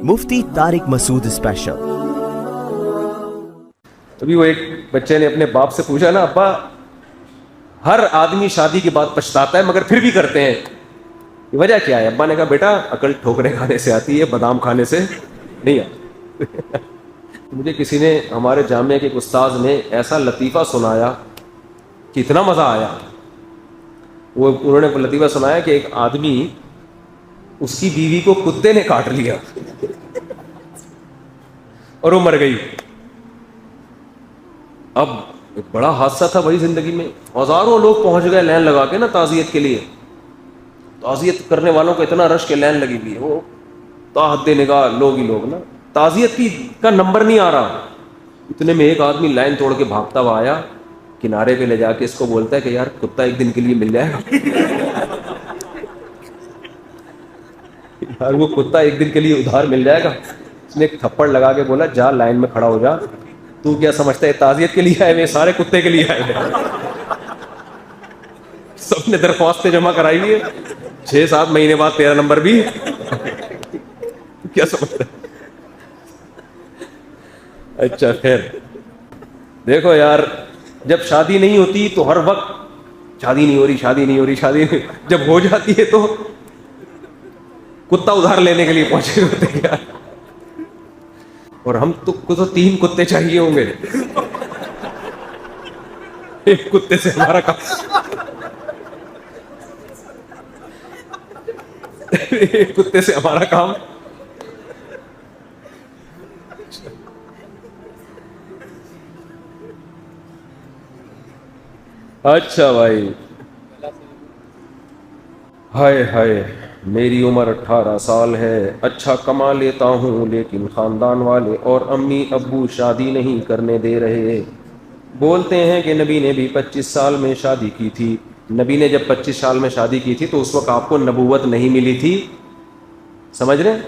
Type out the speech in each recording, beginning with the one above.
مفتی طارق مسعود special. ابھی وہ ایک بچے نے اپنے باپ سے پوچھا نا، ابا ہر آدمی شادی کے بعد پچھتاتا ہے مگر پھر بھی کرتے ہیں، وجہ کیا ہے؟ ابا نے کہا بیٹا عقل ٹھوکریں کھانے سے آتی ہے، بادام کھانے سے نہیں آتی۔ مجھے کسی نے، ہمارے جامعہ کے ایک استاذ نے ایسا لطیفہ سنایا کہ اتنا مزہ آیا۔ انہوں نے لطیفہ سنایا کہ ایک آدمی، اس کی بیوی کو کتے نے کاٹ لیا اور وہ مر گئی۔ اب ایک بڑا حادثہ تھا بھائی زندگی میں، ہزاروں لوگ پہنچ گئے لائن لگا کے نا تعزیت کے لیے۔ تعزیت کرنے والوں کو اتنا رش کے لائن لگی ہوئی ہے، وہ تا حد نگاہ لوگ ہی لوگ نا، تعزیت کا نمبر نہیں آ رہا۔ اتنے میں ایک آدمی لائن توڑ کے بھاگتا ہوا آیا، کنارے پہ لے جا کے اس کو بولتا ہے کہ یار کتا ایک دن کے لیے مل جائے گا یار وہ کتا ایک دن کے لیے ادھار مل جائے گا۔ اس نے ایک تھپڑ لگا کے بولا جا لائن میں کھڑا ہو جا، تو کیا سمجھتا ہے تعزیت کے لیے آئے ہوئے سارے کتے کے لیے آئے ہوئے؟ سب نے درخواستیں جمع کرائی ہوئی ہے، 6-7 مہینے بعد 13 نمبر بھی کیا سمجھتا ہے؟ اچھا خیر، دیکھو یار جب شادی نہیں ہوتی تو ہر وقت شادی نہیں ہو رہی، شادی نہیں ہو رہی، شادی نہیں، جب ہو جاتی ہے تو کتا ادھار لینے کے لیے پہنچے ہوتے ہیں یار۔ اور ہم تو 3 کتے چاہیے ہوں گے، ایک کتے سے ہمارا کام، ایک کتے سے ہمارا کام۔ اچھا بھائی، ہائے ہائے میری عمر 18 سال ہے، اچھا کما لیتا ہوں لیکن خاندان والے اور امی ابو شادی نہیں کرنے دے رہے۔ بولتے ہیں کہ نبی نے بھی 25 سال میں شادی کی تھی۔ نبی نے جب 25 سال میں شادی کی تھی تو اس وقت آپ کو نبوت نہیں ملی تھی، سمجھ رہے؟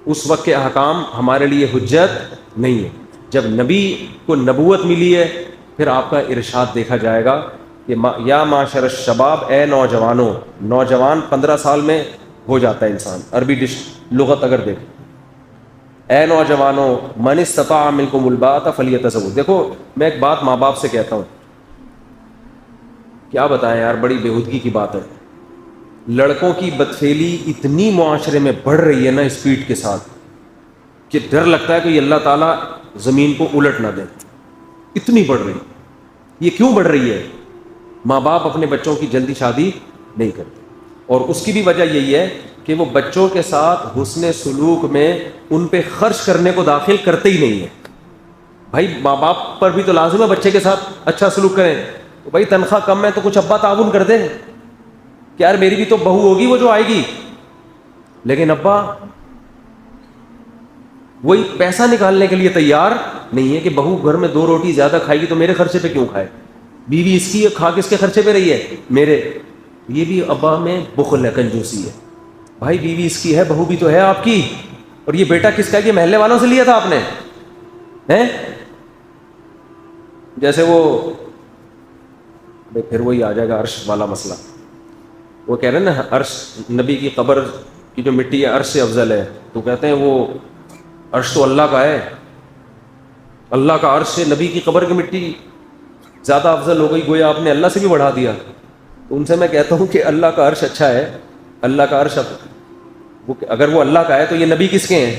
اس وقت کے احکام ہمارے لیے حجت نہیں ہے۔ جب نبی کو نبوت ملی ہے پھر آپ کا ارشاد دیکھا جائے گا کہ یا معاشر الشباب، اے نوجوانوں، نوجوان 15 سال میں ہو جاتا ہے انسان، عربی لغت اگر دیکھ، اے نوجوانوں من استطاع منکم الباءۃ فلیتزوج۔ دیکھو میں ایک بات ماں باپ سے کہتا ہوں، کیا بتائیں یار، بڑی بےہودگی کی بات ہے، لڑکوں کی بدفعلی اتنی معاشرے میں بڑھ رہی ہے نا اسپیڈ کے ساتھ کہ ڈر لگتا ہے کہ یہ اللہ تعالیٰ زمین کو الٹ نہ دے، اتنی بڑھ رہی۔ یہ کیوں بڑھ رہی ہے؟ ماں باپ اپنے بچوں کی جلدی شادی نہیں کرتے، اور اس کی بھی وجہ یہی ہے کہ وہ بچوں کے ساتھ حسن سلوک میں ان پہ خرچ کرنے کو داخل کرتے ہی نہیں ہیں۔ بھائی ماں باپ پر بھی تو لازم ہے بچے کے ساتھ اچھا سلوک کریں، تو بھائی تنخواہ کم ہے تو کچھ ابا تعاون کر دیں کہ یار میری بھی تو بہو ہوگی وہ جو آئے گی، لیکن ابا وہی پیسہ نکالنے کے لیے تیار نہیں ہے کہ بہو گھر میں 2 روٹی زیادہ کھائے گی تو میرے خرچے پہ کیوں کھائے، بیوی اس کی کھا کس کے خرچے پہ رہی ہے؟ میرے۔ یہ بھی ابا میں بخل ہے، کنجوسی ہے۔ بھائی بیوی اس کی ہے، بہو بھی تو ہے آپ کی، اور یہ بیٹا کس کا ہے؟ یہ محلے والوں سے لیا تھا آپ نے ہیں؟ جیسے وہ پھر وہی آ جائے گا عرش والا مسئلہ، وہ کہہ رہے ہیں نا عرش، نبی کی قبر کی جو مٹی ہے عرش سے افضل ہے، تو کہتے ہیں وہ عرش تو اللہ کا ہے، اللہ کا عرش سے نبی کی قبر کی مٹی زیادہ افضل ہو گئی، گویا آپ نے اللہ سے بھی بڑھا دیا۔ تو ان سے میں کہتا ہوں کہ اللہ کا عرش اچھا ہے، اللہ کا عرش اگر وہ اللہ کا ہے تو یہ نبی کس کے ہیں؟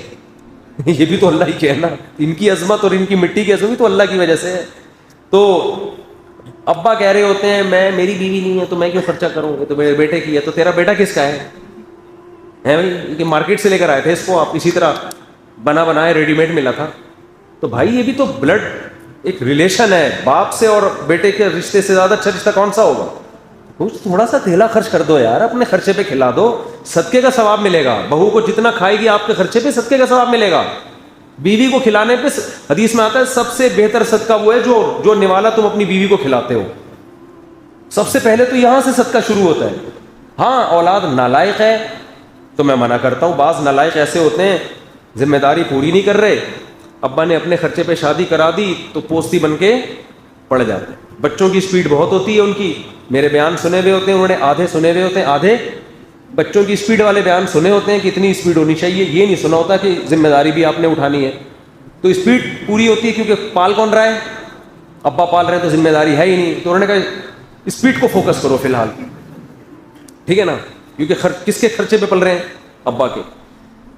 یہ بھی تو اللہ ہی کے ہیں نا، ان کی عظمت اور ان کی مٹی کی عظمت بھی تو اللہ کی وجہ سے ہے۔ تو ابا کہہ رہے ہوتے ہیں میری بیوی نہیں ہے تو میں کیوں خرچہ کروں، تو میرے بیٹے کی ہے، تو تیرا بیٹا کس کا ہے بھائی؟ کہ مارکیٹ سے لے کر آئے تھے اس کو آپ، اسی طرح بنا بنایا ریڈی میڈ ملا تھا؟ تو بھائی یہ بھی تو بلڈ ایک ریلیشن ہے، باپ سے اور بیٹے کے رشتے سے زیادہ اچھا رشتہ کون سا ہوگا؟ کچھ تھوڑا سا تھیلا خرچ کر دو یار، اپنے خرچے پہ کھلا دو، صدقے کا ثواب ملے گا۔ بہو کو جتنا کھائے گی آپ کے خرچے پہ صدقے کا ثواب ملے گا۔ بیوی کو کھلانے پہ حدیث میں آتا ہے سب سے بہتر صدقہ وہ ہے جو نوالا تم اپنی بیوی کو کھلاتے ہو۔ سب سے پہلے تو یہاں سے صدقہ شروع ہوتا ہے۔ ہاں اولاد نالائق ہے تو میں منع کرتا ہوں، بعض نالائق ایسے ہوتے ہیں ذمہ داری پوری نہیں کر رہے، ابا نے اپنے خرچے پہ شادی کرا دی تو پوستی بن کے پڑ جاتے ہیں۔ بچوں کی سپیڈ بہت ہوتی ہے ان کی، میرے بیان سنے ہوئے ہوتے ہیں انہوں نے، آدھے سنے ہوئے ہوتے ہیں آدھے بچوں کی اسپیڈ والے بیان سنے ہوتے ہیں کہ اتنی اسپیڈ ہونی چاہیے, یہ نہیں سنا ہوتا کہ ذمہ داری بھی آپ نے اٹھانی ہے. تو اسپیڈ پوری ہوتی ہے کیونکہ پال کون رہا ہے, ابا پال رہے ہیں, تو ذمہ داری ہے ہی نہیں. تو انہوں نے کہا اسپیڈ کو فوکس کرو فی الحال, ٹھیک ہے نا, کیونکہ کس کے خرچے پہ پل رہے ہیں, ابا کے.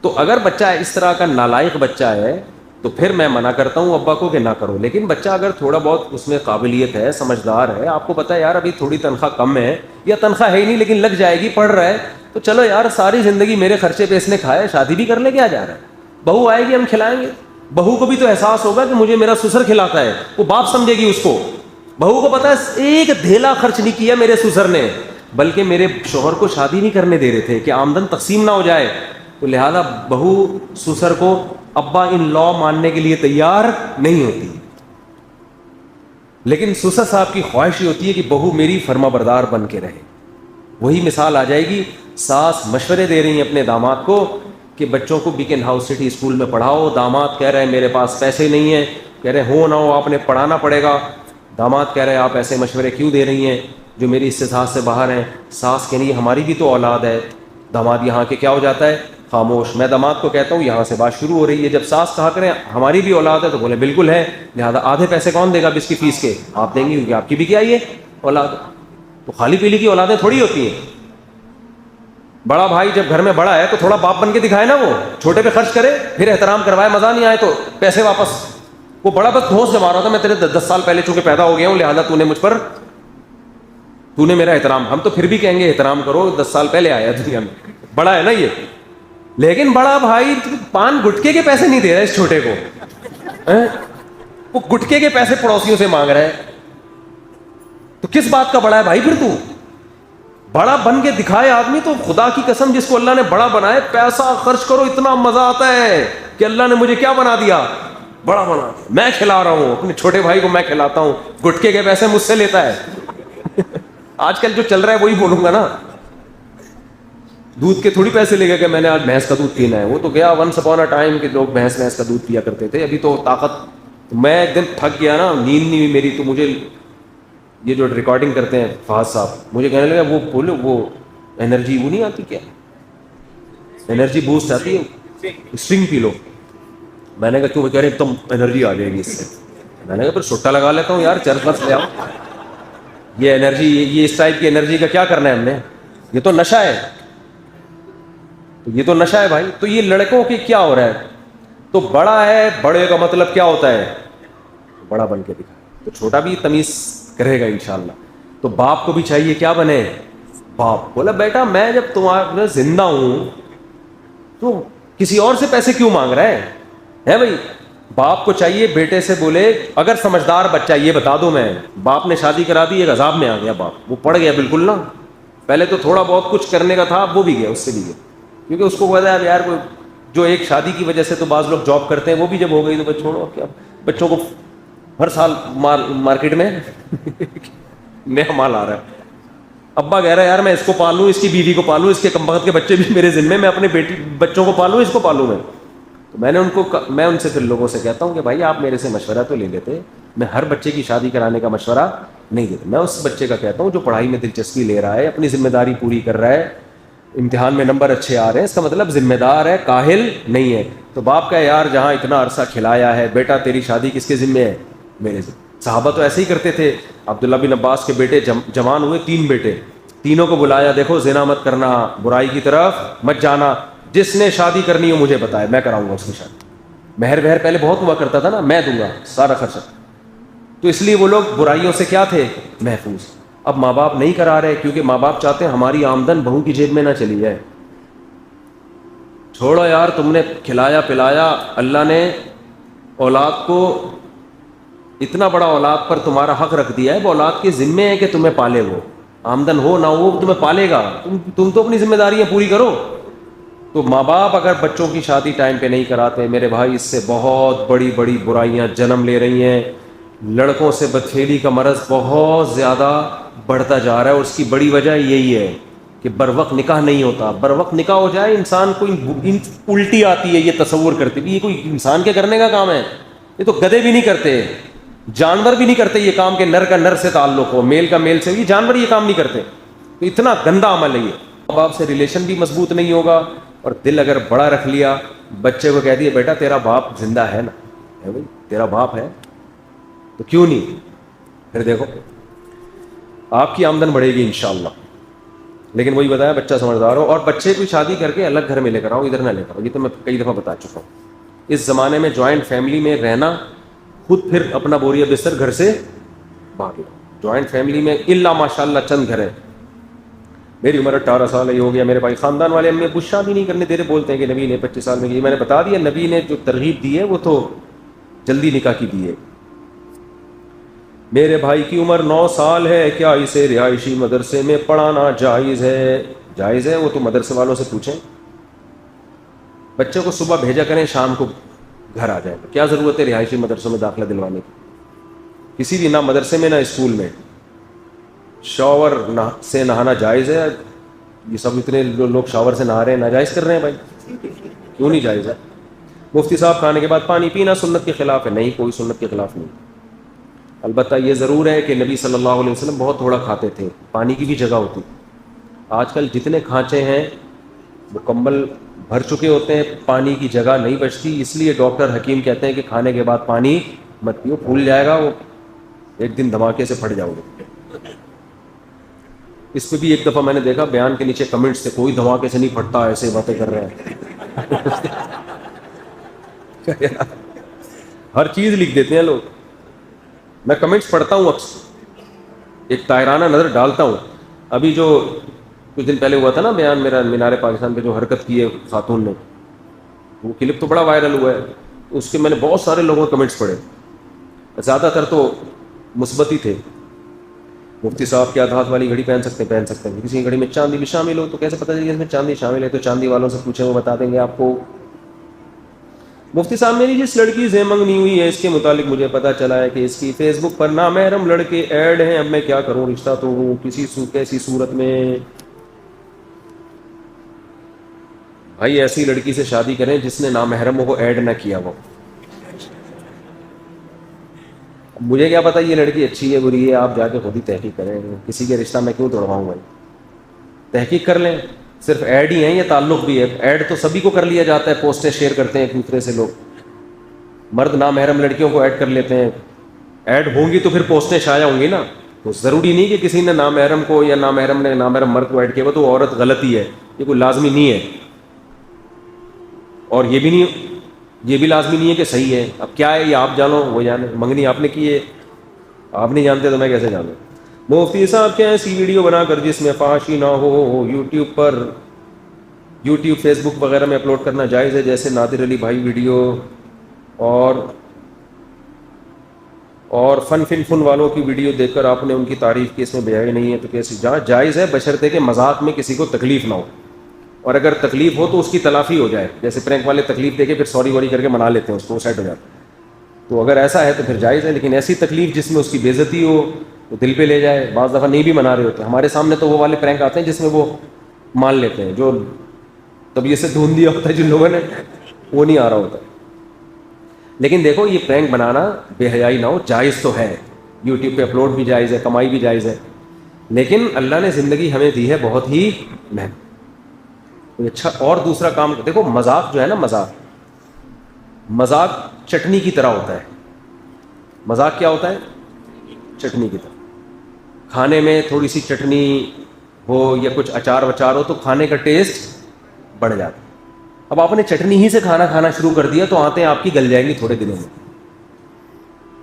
تو اگر بچہ اس طرح کا نالائق بچہ ہے تو پھر میں منع کرتا ہوں ابا کو کہ نہ کرو. لیکن بچہ اگر تھوڑا بہت اس میں قابلیت ہے, سمجھدار ہے, آپ کو پتہ ہے یار ابھی تھوڑی تنخواہ کم ہے یا تنخواہ ہے ہی نہیں لیکن لگ جائے گی, پڑھ رہا ہے, تو چلو یار ساری زندگی میرے خرچے پہ اس نے کھایا, شادی بھی کر لے, کیا جا رہا ہے, بہو آئے گی ہم کھلائیں گے. بہو کو بھی تو احساس ہوگا کہ مجھے میرا سسر کھلاتا ہے, وہ باپ سمجھے گی اس کو. بہو کو پتا ہے ایک دھیلا خرچ نہیں کیا میرے سسر نے, بلکہ میرے شوہر کو شادی نہیں کرنے دے رہے تھے کہ آمدن تقسیم نہ ہو جائے. تو لہذا بہو سسر کو ابا ان لا ماننے کے لیے تیار نہیں ہوتی, لیکن سسر صاحب کی خواہش یہ ہوتی ہے کہ بہو میری فرما بردار بن کے رہے. وہی مثال آ جائے گی, ساس مشورے دے رہی ہیں اپنے داماد کو کہ بچوں کو بیکن ہاؤس سٹی اسکول میں پڑھاؤ. داماد کہہ رہے ہیں میرے پاس پیسے نہیں ہیں, کہہ رہے ہو نہ ہو آپ نے پڑھانا پڑے گا. داماد کہہ رہے ہیں آپ ایسے مشورے کیوں دے رہی ہیں جو میری استطاعت سے باہر ہیں. ساس کہہ رہی ہے ہماری بھی تو اولاد ہے. داماد یہاں کے کیا ہو جاتا ہے, خاموش. میں داماد کو کہتا ہوں یہاں سے بات شروع ہو رہی ہے, جب ساس کہا کریں ہماری بھی اولاد ہے تو بولے بالکل ہے, لہٰذا آدھے پیسے کون دے گا اس کی فیس کے, آپ دیں گے کیونکہ آپ کی بھی کیا یہ اولاد. تو خالی پیلی کی اولادیں تھوڑی ہوتی ہیں. بڑا بھائی جب گھر میں بڑا ہے تو تھوڑا باپ بن کے دکھائے نا, وہ چھوٹے پہ خرچ کرے, پھر احترام کروائے, مزہ نہیں آئے تو پیسے واپس. وہ بڑا بس دھوس جما رہا تھا, میں تیرے 10 سال پہلے چونکہ پیدا ہو گیا ہوں لہٰذا تو نے مجھ پر, تو نے میرا احترام. ہم تو پھر بھی کہیں گے احترام کرو, 10 سال پہلے آیا دنیا میں, بڑا ہے نا یہ. لیکن بڑا بھائی پان گٹکے کے پیسے نہیں دے رہا اس چھوٹے کو, وہ گٹکے کے پیسے پڑوسیوں سے مانگ رہا ہے. تو کس بات کا بڑا ہے بھائی پھر تو؟ بڑا بن کے دکھائے آدمی تو خدا کی قسم جس کو اللہ نے بڑا بنائے, پیسہ خرچ کرو اتنا مزہ آتا ہے کہ اللہ نے مجھے کیا بنا دیا, بڑا بنا دیا. میں کھلا رہا ہوں اپنے چھوٹے بھائی کو, میں کھلاتا ہوں, گٹکے کے پیسے مجھ سے لیتا ہے. آج کل جو چل رہا ہے وہی بولوں گا نا. دودھ کے تھوڑی پیسے لے گا کہ میں نے آج بھینس کا دودھ پینا ہے. وہ تو گیا ونس اپون اے ٹائم کہ لوگ بھینس کا دودھ پیا کرتے تھے. ابھی تو طاقت, میں ایک دن تھک گیا نا, نیند نہیں ہوئی میری, تو مجھے یہ جو ریکارڈنگ کرتے ہیں فہد صاحب, مجھے کہنے لگا وہ بولو وہ انرجی وہ نہیں آتی کیا, انرجی بوسٹ آتی ہے, اسٹرنگ پی لو. میں نے کہا کیوں؟ کہہ رہے ایک دم انرجی آ جائے گی اس سے. میں نے کہا پھر سٹا لگا لیتا ہوں یار, چرس بس لے آؤ. یہ انرجی, یہ اس ٹائپ کی انرجی کا کیا کرنا ہے ہم نے, یہ تو نشہ ہے. تو یہ تو نشہ ہے بھائی. تو یہ لڑکوں کے کیا ہو رہا ہے, تو بڑا ہے, بڑے کا مطلب کیا ہوتا ہے, بڑا بن کے دکھا. تو چھوٹا بھی تمیز کرے گا انشاءاللہ. تو باپ کو بھی چاہیے کیا بنے, باپ. بولا بیٹا میں جب تمہارا زندہ ہوں تو کسی اور سے پیسے کیوں مانگ رہا ہے بھائی. باپ کو چاہیے بیٹے سے بولے, اگر سمجھدار بچہ, یہ بتا دو میں, باپ نے شادی کرا دی, ایک عذاب میں آ گیا باپ, وہ پڑ گیا بالکل نا. پہلے تو تھوڑا بہت کچھ کرنے کا تھا, وہ بھی گیا, اس سے بھی گیا, کیونکہ اس کو پتا ہے یار کوئی جو ایک شادی کی وجہ سے تو بعض لوگ جاب کرتے ہیں, وہ بھی جب ہو گئی تو چھوڑو کیا, بچوں کو ہر سال مارکیٹ میں نیا مال آ رہا ہے. ابا کہہ رہا ہے یار میں اس کو پالوں, اس کی بیوی کو پالوں, اس کے کم بخت کے بچے بھی میرے ذمے, میں اپنے بچوں کو پالوں, اس کو پالوں میں. تو میں ان سے پھر لوگوں سے کہتا ہوں کہ بھائی آپ میرے سے مشورہ تو لے لیتے, میں ہر بچے کی شادی کرانے کا مشورہ نہیں دیتا. میں اس بچے کا کہتا ہوں جو پڑھائی میں دلچسپی لے رہا ہے, اپنی ذمہ داری پوری کر رہا ہے, امتحان میں نمبر اچھے آ رہے ہیں, اس کا مطلب ذمہ دار ہے, کاہل نہیں ہے. تو باپ کا یار جہاں اتنا عرصہ کھلایا ہے, بیٹا تیری شادی کس کے ذمے ہے, میرے ذمے. صحابہ تو ایسے ہی کرتے تھے. عبداللہ بن عباس کے بیٹے جوان ہوئے, 3 بیٹے, تینوں کو بلایا, دیکھو زنا مت کرنا, برائی کی طرف مت جانا, جس نے شادی کرنی ہو مجھے بتائے, میں کراؤں گا اس کی شادی. مہر پہلے بہت ہوا کرتا تھا نا, میں دوں گا سارا خرچہ. تو اس لیے وہ لوگ برائیوں سے کیا تھے, محفوظ. اب ماں باپ نہیں کرا رہے کیونکہ ماں باپ چاہتے ہیں ہماری آمدن بہو کی جیب میں نہ چلی جائے. چھوڑو یار, تم نے کھلایا پلایا, اللہ نے اولاد کو اتنا بڑا اولاد پر تمہارا حق رکھ دیا ہے, وہ اولاد کے ذمے ہے کہ تمہیں پالے, وہ آمدن ہو نہ ہو تمہیں پالے گا. تم تو اپنی ذمہ داریاں پوری کرو. تو ماں باپ اگر بچوں کی شادی ٹائم پہ نہیں کراتے, میرے بھائی اس سے بہت بڑی بڑی برائیاں جنم لے رہی ہیں. لڑکوں سے بدفعلی کا مرض بہت زیادہ بڑھتا جا رہا ہے, اور اس کی بڑی وجہ یہی ہے کہ بروقت نکاح نہیں ہوتا. بروقت نکاح ہو جائے انسان کو الٹی آتی ہے, یہ تصور کرتے بھی یہ کوئی انسان کے کرنے کا کام ہے, یہ تو گدھے بھی نہیں کرتے, جانور بھی نہیں کرتے یہ کام کہ نر کا نر سے تعلق ہو, میل کا میل سے, یہ جانور یہ کام نہیں کرتے. تو اتنا گندا عمل ہے یہ. باپ سے ریلیشن بھی مضبوط نہیں ہوگا, اور دل اگر بڑا رکھ لیا, بچے کو کہہ دیا بیٹا تیرا باپ زندہ ہے نا, ہے بھائی تیرا باپ ہے تو کیوں نہیں, پھر دیکھو آپ کی آمدن بڑھے گی انشاءاللہ. لیکن وہی بتایا بچہ سمجھدار ہو, اور بچے کو شادی کر کے الگ گھر میں لے کر آؤ, ادھر نہ لے کر آؤ. یہ تو میں کئی دفعہ بتا چکا ہوں. اس زمانے میں جوائنٹ فیملی میں رہنا, خود پھر اپنا بوریا بستر گھر سے باہر لاؤ. جوائنٹ فیملی میں الا ماشاء اللہ چند گھر ہیں. میری عمر 18 سال ہے, یہ ہو گیا, میرے بھائی خاندان والے امی ابو شادی نہیں کرنے دے رہے, بولتے ہیں کہ نبی نے 25 سال میں کی. میں نے بتا دیا نبی نے جو ترغیب دی ہے وہ تو جلدی نکاح کی دی ہے. میرے بھائی کی عمر 9 سال ہے, کیا اسے رہائشی مدرسے میں پڑھانا جائز ہے؟ جائز ہے, وہ تو مدرسے والوں سے پوچھیں. بچے کو صبح بھیجا کریں, شام کو گھر آ جائے. کیا ضرورت ہے رہائشی مدرسوں میں داخلہ دلوانے کی؟ کسی بھی, نہ مدرسے میں نہ اسکول میں. شاور سے نہانا جائز ہے. یہ سب اتنے لوگ شاور سے نہا رہے ہیں, ناجائز کر رہے ہیں بھائی, کیوں نہیں جائز ہے؟ مفتی صاحب کھانے کے بعد پانی پینا سنت کے خلاف ہے؟ نہیں, کوئی سنت کے خلاف نہیں. البتہ یہ ضرور ہے کہ نبی صلی اللہ علیہ وسلم بہت تھوڑا کھاتے تھے, پانی کی بھی جگہ ہوتی. آج کل جتنے کھانچے ہیں مکمل بھر چکے ہوتے ہیں, پانی کی جگہ نہیں بچتی. اس لیے ڈاکٹر حکیم کہتے ہیں کہ کھانے کے بعد پانی مت پیو, پھول جائے گا وہ, ایک دن دھماکے سے پھٹ جاؤ گے. اس پہ بھی ایک دفعہ میں نے دیکھا بیان کے نیچے کمنٹس سے, کوئی دھماکے سے نہیں پھٹتا, ایسے باتیں کر رہے ہیں. ہر چیز لکھ دیتے ہیں لوگ. میں کمنٹس پڑھتا ہوں اکثر, ایک طاہرانہ نظر ڈالتا ہوں. ابھی جو کچھ دن پہلے ہوا تھا نا بیان میرا مینار پاکستان پہ, جو حرکت کی ہے خاتون نے, وہ کلپ تو بڑا وائرل ہوا ہے. اس کے میں نے بہت سارے لوگوں کے کمنٹس پڑھے, زیادہ تر تو مثبت ہی تھے. مفتی صاحب کیا ہاتھ والی گھڑی پہن سکتے ہیں؟ کسی کی گھڑی میں چاندی بھی شامل ہو تو کیسے پتہ چلے اس میں چاندی شامل ہے؟ تو چاندی والوں سے پوچھیں, وہ بتا دیں گے آپ کو. مفتی صاحب میری جس لڑکی سے منگنی ہوئی ہے اس کے متعلق مجھے پتہ چلا ہے کہ اس کی فیس بک پر نامحرم لڑکے ایڈ ہیں, اب میں کیا کروں؟ رشتہ تو ہوں کیسی صورت میں؟ بھائی ایسی لڑکی سے شادی کریں جس نے نامحرموں کو ایڈ نہ کیا ہو. مجھے کیا پتہ یہ لڑکی اچھی ہے بری ہے, آپ جا کے خود ہی تحقیق کریں. کسی کے رشتہ میں کیوں توڑواؤں بھائی؟ تحقیق کر لیں. صرف ایڈ ہی ہیں یا تعلق بھی ہے؟ ایڈ تو سبھی کو کر لیا جاتا ہے, پوسٹیں شیئر کرتے ہیں ایک دوسرے سے لوگ. مرد نامحرم لڑکیوں کو ایڈ کر لیتے ہیں. ایڈ ہوں گی تو پھر پوسٹیں شائع ہوں گی نا. تو ضروری نہیں کہ کسی نے نامحرم کو یا نامحرم نے نامحرم مرد کو ایڈ کیا وہ تو عورت غلطی ہے, یہ کوئی لازمی نہیں ہے. اور یہ بھی لازمی نہیں ہے کہ صحیح ہے. اب کیا ہے یہ آپ جانو, وہ جانے. منگنی آپ نے کی ہے, آپ نہیں جانتے تو میں کیسے جانوں؟ مفتی صاحب کیا ایسی ویڈیو بنا کر جس میں فحاشی نہ ہو یوٹیوب فیس بک وغیرہ میں اپلوڈ کرنا جائز ہے؟ جیسے نادر علی بھائی ویڈیو اور فن والوں کی ویڈیو دیکھ کر آپ نے ان کی تعریف کی, اس میں بیائی نہیں ہے تو کیسے؟ جہاں جائز ہے بشرطے کہ مذاق میں کسی کو تکلیف نہ ہو, اور اگر تکلیف ہو تو اس کی تلافی ہو جائے. جیسے پرینک والے تکلیف دے کے پھر سوری ووری کر کے منا لیتے ہیں اس کو, وہ سیٹ ہو جاتا ہے. تو اگر ایسا ہے تو پھر جائز ہے. لیکن ایسی تکلیف جس میں اس کی بے عزتی ہو تو دل پہ لے جائے. بعض دفعہ نہیں بھی منا رہے ہوتے. ہمارے سامنے تو وہ والے پرینک آتے ہیں جس میں وہ مان لیتے ہیں, جو طبیعت سے ڈھونڈ دیا ہوتا ہے جن لوگوں نے, وہ نہیں آ رہا ہوتا. لیکن دیکھو یہ پرینک بنانا بے حیائی نہ ہو, جائز تو ہے. یوٹیوب پہ اپلوڈ بھی جائز ہے, کمائی بھی جائز ہے. لیکن اللہ نے زندگی ہمیں دی ہے بہت ہی مہنگی. اچھا, اور دوسرا کام دیکھو, مذاق جو ہے نا, مذاق چٹنی کی طرح ہوتا ہے. مذاق کیا ہوتا ہے؟ چٹنی کی طرح. کھانے میں تھوڑی سی چٹنی ہو یا کچھ اچار وچار ہو تو کھانے کا ٹیسٹ بڑھ جاتا ہے. اب آپ نے چٹنی ہی سے کھانا شروع کر دیا تو آتے ہیں آپ کی گل جائیں گی تھوڑے دنوں میں.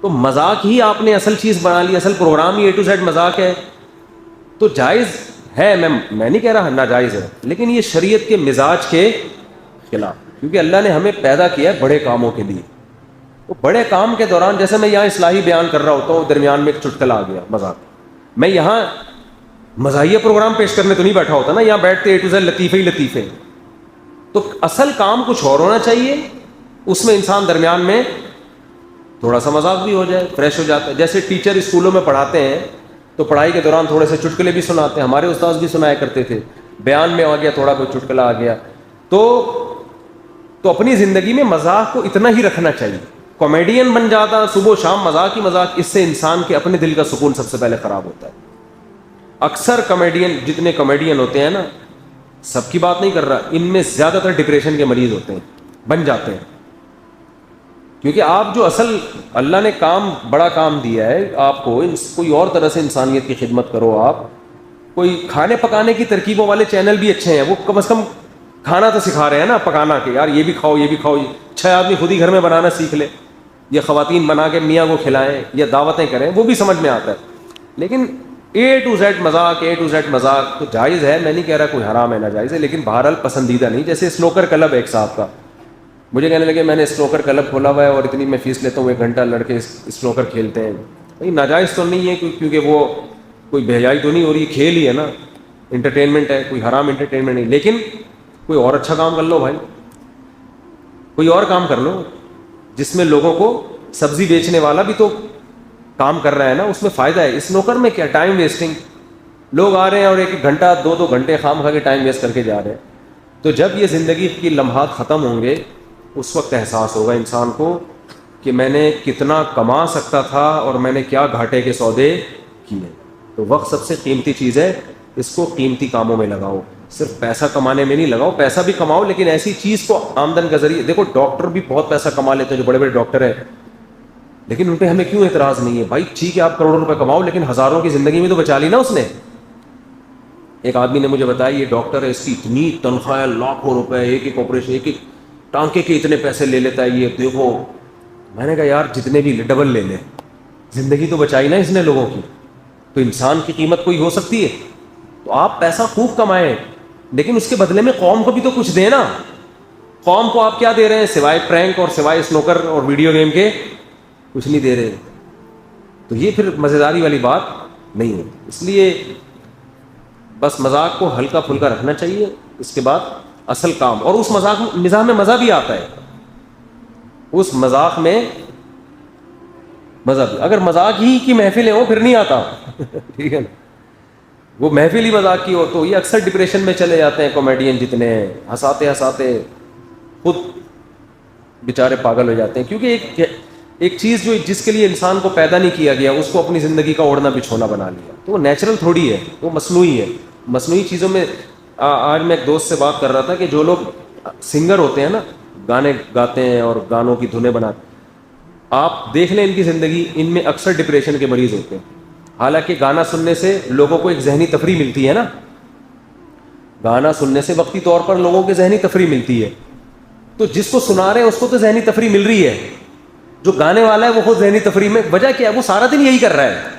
تو مذاق ہی آپ نے اصل چیز بنا لی, اصل پروگرام ہی A to Z مذاق ہے. تو جائز ہے, میں نہیں کہہ رہا ناجائز ہے, لیکن یہ شریعت کے مزاج کے خلاف. کیونکہ اللہ نے ہمیں پیدا کیا ہے بڑے کاموں کے لیے. تو بڑے کام کے دوران, جیسے میں یہاں اصلاحی بیان کر رہا ہوتا ہوں, درمیان میں ایک چٹکلا آ گیا مذاق, میں یہاں مزاحیہ پروگرام پیش کرنے تو نہیں بیٹھا ہوتا نا, یہاں بیٹھتے A to Z لطیفے ہی لطیفے. تو اصل کام کچھ اور ہونا چاہیے, اس میں انسان درمیان میں تھوڑا سا مذاق بھی ہو جائے, فریش ہو جاتا ہے. جیسے ٹیچر اسکولوں میں پڑھاتے ہیں تو پڑھائی کے دوران تھوڑے سے چٹکلے بھی سناتے ہیں. ہمارے استاد بھی سنایا کرتے تھے. بیان میں آ گیا تھوڑا کوئی چٹکلا آ گیا, تو اپنی زندگی میں مذاق کو اتنا ہی رکھنا چاہیے. کامیڈین بن جاتا صبح و شام مذاق ہی مذاق, اس سے انسان کے اپنے دل کا سکون سب سے پہلے خراب ہوتا ہے. اکثر کامیڈین جتنے کامیڈین ہوتے ہیں نا, سب کی بات نہیں کر رہا, ان میں زیادہ تر ڈپریشن کے مریض ہوتے ہیں, بن جاتے ہیں. کیونکہ آپ جو اصل اللہ نے کام, بڑا کام دیا ہے آپ کو, کوئی اور طرح سے انسانیت کی خدمت کرو. آپ کوئی کھانے پکانے کی ترکیبوں والے چینل بھی اچھے ہیں, وہ کم از کم کھانا تو سکھا رہے ہیں نا, پکانا, کہ یار یہ بھی کھاؤ, یہ بھی کھاؤ. 6 آدمی خود ہی گھر میں بنانا سیکھ لے, یا خواتین بنا کے میاں کو کھلائیں, یا دعوتیں کریں, وہ بھی سمجھ میں آتا ہے. لیکن A to Z مذاق, A to Z مذاق تو جائز ہے, میں نہیں کہہ رہا کوئی حرام ہے, ناجائز ہے, لیکن بہرحال پسندیدہ نہیں. جیسے سنوکر کلب ایک صاحب کا, مجھے کہنے لگے میں نے سنوکر کلب کھولا ہوا ہے اور اتنی میں فیس لیتا ہوں, 1 گھنٹہ لڑکے سنوکر کھیلتے ہیں. بھائی ناجائز تو نہیں ہے, کیونکہ وہ کوئی بہیائی تو نہیں ہو رہی, کھیل ہی ہے نا, انٹرٹینمنٹ ہے, کوئی حرام انٹرٹینمنٹ نہیں. لیکن کوئی اور اچھا کام کر لو بھائی, کوئی اور کام کر لو جس میں لوگوں کو, سبزی بیچنے والا بھی تو کام کر رہا ہے نا, اس میں فائدہ ہے. سنوکر میں کیا ٹائم ویسٹنگ, لوگ آ رہے ہیں اور 1 گھنٹہ 2 گھنٹے خام کھا کے ٹائم ویسٹ کر کے جا رہے ہیں. تو جب یہ زندگی کی لمحات ختم ہوں گے, اس وقت احساس ہوگا انسان کو کہ میں نے کتنا کما سکتا تھا اور میں نے کیا گھاٹے کے سودے کیے. تو وقت سب سے قیمتی چیز ہے, اس کو قیمتی کاموں میں لگاؤ. صرف پیسہ کمانے میں نہیں لگاؤ, پیسہ بھی کماؤ لیکن ایسی چیز کو آمدن کا ذریعہ. دیکھو ڈاکٹر بھی بہت پیسہ کما لیتے ہیں, جو بڑے بڑے ڈاکٹر ہیں, لیکن ان پہ ہمیں کیوں اعتراض نہیں ہے؟ بھائی ٹھیک ہے آپ کروڑوں روپے کماؤ, لیکن ہزاروں کی زندگی میں تو بچا لی نا اس نے. ایک آدمی نے مجھے بتایا یہ ڈاکٹر ہے, اس کی اتنی تنخواہ ہے, لاکھوں روپے, ایک آپریشن, ایک ٹانکے کے اتنے پیسے لے لیتا ہے, یہ دیکھو. میں نے کہا یار جتنے بھی ڈبل لے لے, زندگی تو بچائی نا اس نے لوگوں کی. تو انسان کی قیمت کوئی ہو سکتی ہے. تو آپ پیسہ خوب کمائیں, لیکن اس کے بدلے میں قوم کو بھی تو کچھ دیں نا. قوم کو آپ کیا دے رہے ہیں سوائے پرینک اور سوائے سنوکر اور ویڈیو گیم کے؟ کچھ نہیں دے رہے. تو یہ پھر مزیداری والی بات نہیں ہے. اس لیے بس مذاق کو ہلکا پھلکا رکھنا چاہیے, اس کے بعد اصل کام. اور اس مزاح میں مزہ بھی آتا ہے, اس مذاق میں مزہ بھی. اگر مذاق ہی کی محفلیں ہوں پھر نہیں آتا ٹھیک ہے نا, وہ محفل ہی مذاق کی ہو تو یہ اکثر ڈپریشن میں چلے جاتے ہیں. کامیڈین جتنے ہیں ہنساتے ہنساتے خود بیچارے پاگل ہو جاتے ہیں, کیونکہ ایک چیز جو جس کے لیے انسان کو پیدا نہیں کیا گیا اس کو اپنی زندگی کا اوڑھنا بچھونا بنا لیا. تو وہ نیچرل تھوڑی ہے, وہ مصنوعی ہے. مصنوعی چیزوں میں آج میں ایک دوست سے بات کر رہا تھا کہ جو لوگ سنگر ہوتے ہیں نا, گانے گاتے ہیں اور گانوں کی دھنیں بناتے ہیں, آپ دیکھ لیں ان کی زندگی, ان میں اکثر ڈپریشن کے مریض ہوتے ہیں. حالانکہ گانا سننے سے لوگوں کو ایک ذہنی تفریح ملتی ہے نا, گانا سننے سے وقتی طور پر لوگوں کو ذہنی تفریح ملتی ہے. تو جس کو سنا رہے ہیں اس کو تو ذہنی تفریح مل رہی ہے, جو گانے والا ہے وہ خود ذہنی تفریح میں. وجہ کیا ہے؟ وہ سارا دن یہی کر رہا ہے.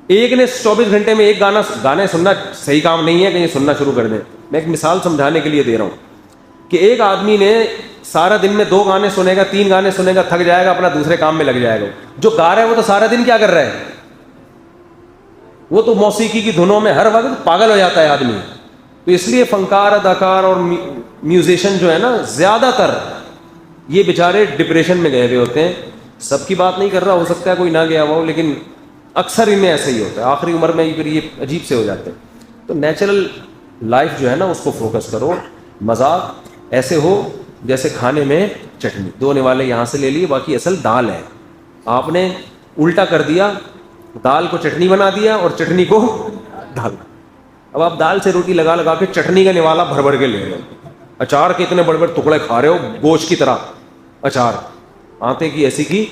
ایک نے 24 گھنٹے میں ایک گانے سننا صحیح کام نہیں ہے کہ یہ سننا شروع کر دیں. میں ایک مثال سمجھانے کے لیے دے رہا ہوں کہ ایک آدمی نے سارا دن میں 2 گانے سنے گا, 3 گانے سنے گا, تھک جائے گا, اپنا دوسرے کام میں لگ جائے گا. جو گا رہا ہے وہ تو سارا دن کیا کر رہا ہے؟ وہ تو موسیقی کی دھنوں میں ہر وقت پاگل ہو جاتا ہے آدمی. تو اس لیے فنکار, اداکار اور میوزیشین جو ہے نا, زیادہ تر یہ بیچارے ڈپریشن میں گئے ہوئے ہوتے ہیں. سب کی بات نہیں کر رہا, ہو سکتا ہے کوئی نہ گیا ہوا ہو, لیکن اکثر ان میں ایسا ہی ہوتا ہے. آخری عمر میں پھر یہ عجیب سے ہو جاتے ہیں. تو نیچرل لائف جو ہے نا اس کو فوکس کرو. مذاق ایسے ہو جیسے کھانے میں چٹنی, 2 نوالے یہاں سے لے لیے, باقی اصل دال ہے, آپ نے الٹا کر دیا, دال کو چٹنی بنا دیا اور چٹنی کو دال. اب آپ دال سے روٹی لگا لگا کے چٹنی کا نوالا بھر بھر کے لے رہے ہو, اچار کے اتنے بڑے بڑے ٹکڑے کھا رہے ہو گوشت کی طرح, اچار آتے کی ایسی کی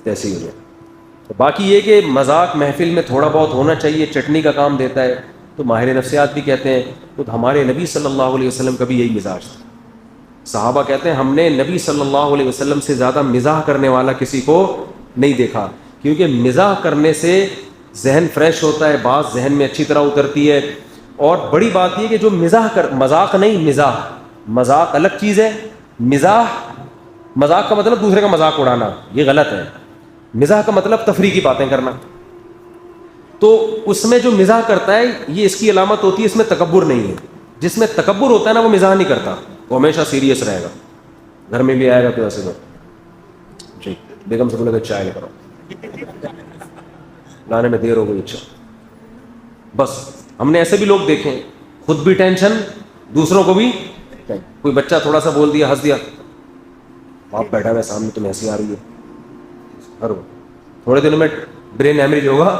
تیسی ہو جائے. تو باقی یہ کہ مذاق محفل میں تھوڑا بہت ہونا چاہیے, چٹنی کا کام دیتا ہے. تو ماہر نفسیات بھی کہتے ہیں تو ہمارے نبی صلی اللہ علیہ وسلم کا بھی یہی مزاج تھا. صحابہ کہتے ہیں ہم نے نبی صلی اللہ علیہ وسلم سے زیادہ مزاح کرنے والا کسی کو نہیں دیکھا, کیونکہ مزاح کرنے سے ذہن فریش ہوتا ہے, بات ذہن میں اچھی طرح اترتی ہے. اور بڑی بات یہ کہ جو مذاق نہیں, مذاق الگ چیز ہے. مذاق کا مطلب دوسرے کا مذاق اڑانا, یہ غلط ہے. مزاح کا مطلب تفریح کی باتیں کرنا. تو اس میں جو مزاح کرتا ہے یہ اس کی علامت ہوتی ہے, اس میں تکبر نہیں ہے. جس میں تکبر ہوتا ہے نا وہ مزاح نہیں کرتا, وہ ہمیشہ سیریس رہے گا. گھر میں بھی آئے گا تو ایسے میں جی بیگم سے بولے گا چائے لے کر آؤ, لانے میں دیر ہو گئی, اچھا. بس ہم نے ایسے بھی لوگ دیکھے, خود بھی ٹینشن, دوسروں کو بھی. کوئی بچہ تھوڑا سا بول دیا, ہنس دیا, باپ بیٹھا ہوا سامنے تمہیں ہنسی آ رہی ہے, تھوڑے دنوں میں برین ہیمریج ہوگا,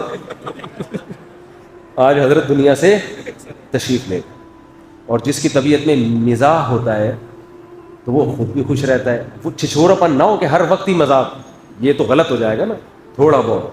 آج حضرت دنیا سے تشریف لے. اور جس کی طبیعت میں مزاح ہوتا ہے تو وہ خود بھی خوش رہتا ہے. وہ چھچھوراپن نہ ہو کہ ہر وقت ہی مذاق، یہ تو غلط ہو جائے گا نا. تھوڑا بہت